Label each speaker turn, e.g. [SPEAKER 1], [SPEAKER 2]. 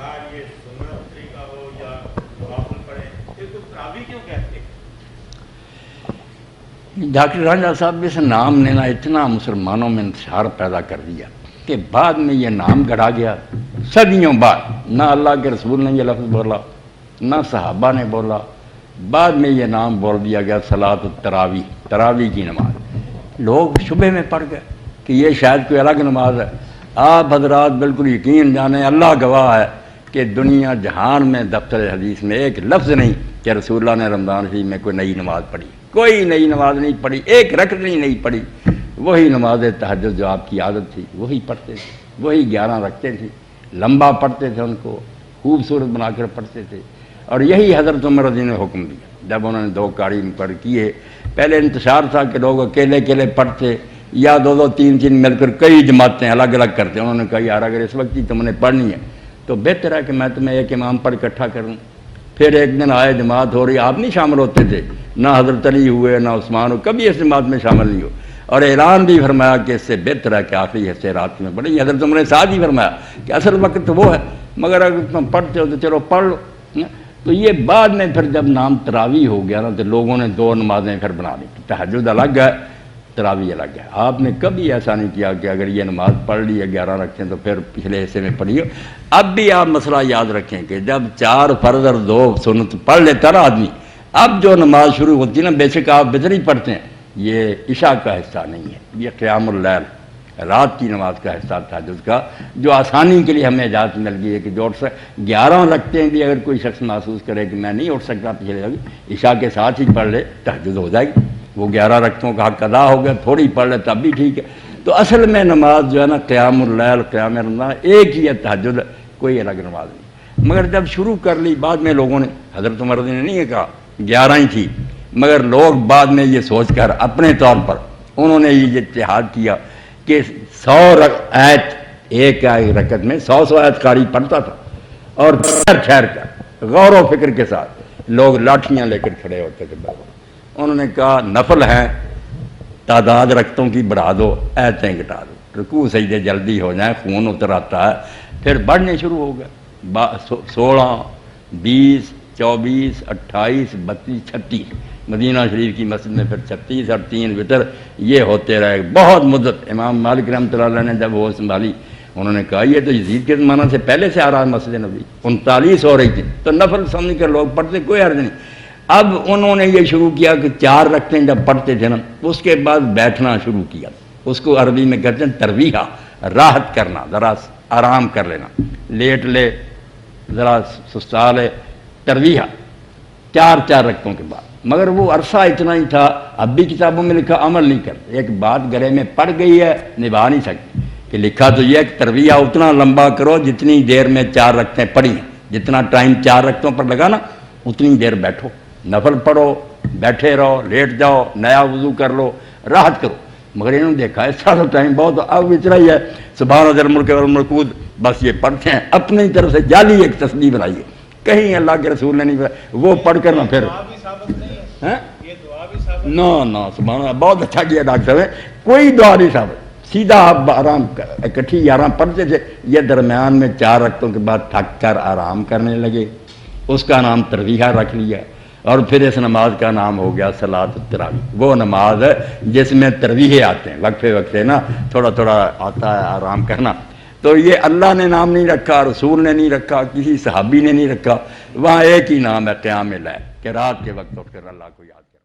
[SPEAKER 1] خواہ یہ سنت طریقہ ہو یا نوافل پڑھیں، اس کو تراویح کیوں کہتے ہیں؟
[SPEAKER 2] ڈاکٹر رانجھا صاحب اس نام نے نا اتنا مسلمانوں میں انتشار پیدا کر دیا کہ بعد میں یہ نام گڑھا گیا صدیوں بعد، نہ اللہ کے رسول نے یہ لفظ بولا نہ صحابہ نے بولا، بعد میں یہ نام بول دیا گیا صلاۃ التراویح، تراویح کی نماز۔ لوگ شبہ میں پڑ گئے کہ یہ شاید کوئی الگ نماز ہے۔ آپ حضرات بالکل یقین جانیں، اللہ گواہ ہے کہ دنیا جہان میں دفتر حدیث میں ایک لفظ نہیں کہ رسول اللہ نے رمضان شریف میں کوئی نئی نماز پڑھی، کوئی نئی نماز نہیں پڑھی، ایک رکعت نہیں پڑھی، وہی نماز تہجد جو آپ کی عادت تھی وہی پڑھتے تھے، وہی 11 رکھتے تھے، لمبا پڑھتے تھے، ان کو خوبصورت بنا کر پڑھتے تھے۔ اور یہی حضرت عمر رضی نے حکم دیا جب انہوں نے 2 قاری مقرر کیے۔ پہلے انتشار تھا کہ لوگ اکیلے اکیلے پڑھتے یا 2 3 مل کر کئی جماعتیں الگ الگ کرتے۔ انہوں نے کہا یار اگر اس وقت ہی تم نے پڑھنی ہے تو بہتر ہے کہ میں تمہیں ایک امام پر اکٹھا کروں۔ پھر ایک دن آئے جماعت ہو رہی، آپ نہیں شامل ہوتے تھے، نہ حضرت علی ہوئے نہ عثمان ہوئے، کبھی اس جماعت میں شامل نہیں ہو، اور اعلان بھی فرمایا کہ اس سے بہتر ہے کہ آخری حصے رات میں پڑھیں۔ حضرت عمر نے ساتھ ہی فرمایا کہ اصل وقت تو وہ ہے، مگر اگر تم پڑھتے ہو تو چلو پڑھ لو۔ تو یہ بعد میں پھر جب نام تراویح ہو گیا نا تو لوگوں نے 2 نمازیں پھر بنا لی، تہجد الگ ہے، تراویح الگ ہے۔ آپ نے کبھی ایسا نہیں کیا کہ اگر یہ نماز پڑھ لی ہے 11 رکھتے ہیں تو پھر پچھلے حصے میں پڑھیے۔ اب بھی آپ مسئلہ یاد رکھیں کہ جب 4 فرض اور 2 سنت پڑھ لیتا نا آدمی، اب جو نماز شروع ہوتی ہے نا، بے شک آپ بطری پڑھتے ہیں، یہ عشاء کا حصہ نہیں ہے، یہ قیام اللیل رات کی نماز کا حصہ تہجد کا، جو آسانی کے لیے ہمیں اجازت مل گئی ہے کہ جو 11 رکھتے ہیں بھی اگر کوئی شخص محسوس کرے کہ میں نہیں اٹھ سکتا پچھلے عشاء کے ساتھ ہی پڑھ لے، تہجد ہو جائے گی، وہ 11 رکعتوں کا حق ادا ہو گیا، تھوڑی پڑھ لے تب بھی ٹھیک ہے۔ تو اصل میں نماز جو ہے نا قیام اللیل، قیام رمضان ایک ہی ہے، تہجد کوئی الگ نماز نہیں۔ مگر جب شروع کر لی بعد میں لوگوں نے، حضرت عمر نے نہیں کہا 11 ہی تھی، مگر لوگ بعد میں یہ سوچ کر اپنے طور پر انہوں نے یہ اتحاد کیا کہ 100 آیت ایک رکعت میں 100 آیت قاری پڑھتا تھا، اور ٹھہر کر غور و فکر کے ساتھ لوگ لاٹھیاں لے کر کھڑے ہوتے تھے۔ انہوں نے کہا نفل ہیں، تعداد رکعتوں کی بڑھا دو، آیتیں گھٹا دو، رکوع سجدے جلدی ہو جائیں، خون اتر آتا ہے۔ پھر بڑھنے شروع ہو گئے، 16 20 24 28 32 36، مدینہ شریف کی مسجد میں پھر 36 اور 3 وتر، یہ ہوتے رہے بہت مدت۔ امام مالک رحمۃ اللہ علیہ نے جب وہ سنبھالی، انہوں نے کہا یہ تو یزید کے زمانہ سے پہلے سے آ رہا ہے مسجد نبوی، 39 ہو رہی تھی تو نفل سمجھ کر لوگ پڑھتے، کوئی حرج نہیں۔ اب انہوں نے یہ شروع کیا کہ 4 رکھتے ہیں جب پڑھتے تھے نا، اس کے بعد بیٹھنا شروع کیا، اس کو عربی میں کہتے ہیں ترویحہ، راحت کرنا، ذرا آرام کر لینا، لیٹ لے، ذرا سستا لے، ترویحہ 4 رکعتوں کے بعد۔ مگر وہ عرصہ اتنا ہی تھا، اب بھی کتابوں میں لکھا عمل نہیں کرتے، ایک بات گلے میں پڑ گئی ہے نبھا نہیں سکتی، کہ لکھا تو یہ کہ ترویحہ اتنا لمبا کرو جتنی دیر میں 4 رکعتیں پڑھی ہیں، جتنا ٹائم 4 رکعتوں پر لگا نا اتنی دیر بیٹھو، نفل پڑھو، بیٹھے رہو، لیٹ جاؤ، نیا وضو کر لو، راحت کرو۔ مگر انہوں نے دیکھا ہے سارا ٹائم بہت، اب اتنا ہی ہے، سبحان ذی الملک والملکوت، بس یہ پڑھتے ہیں، اپنی طرف سے جعلی ایک تسبیح بنائیے، کہیں اللہ کے رسول نے نہیں بنایا، وہ پڑھ کر نہ پھر نہ سبحان اللہ، بہت اچھا کیا ڈاکٹر صاحب، کوئی دعا نہیں ثابت، سیدھا آپ آرام اکٹھی 11 پڑھتے تھے، یہ درمیان میں 4 رکعتوں کے بعد تھک کر آرام کرنے لگے، اس کا نام ترویحہ رکھ لیا، اور پھر اس نماز کا نام ہو گیا صلاۃ التراویح۔ وہ نماز ہے جس میں ترویحیں آتے ہیں، وقفے وقفے نا، تھوڑا تھوڑا آتا ہے آرام کرنا۔ تو یہ اللہ نے نام نہیں رکھا، رسول نے نہیں رکھا، کسی صحابی نے نہیں رکھا، وہاں ایک ہی نام ہے قیام اللیل، کہ رات کے وقت اٹھ کر اللہ کو یاد کرنا۔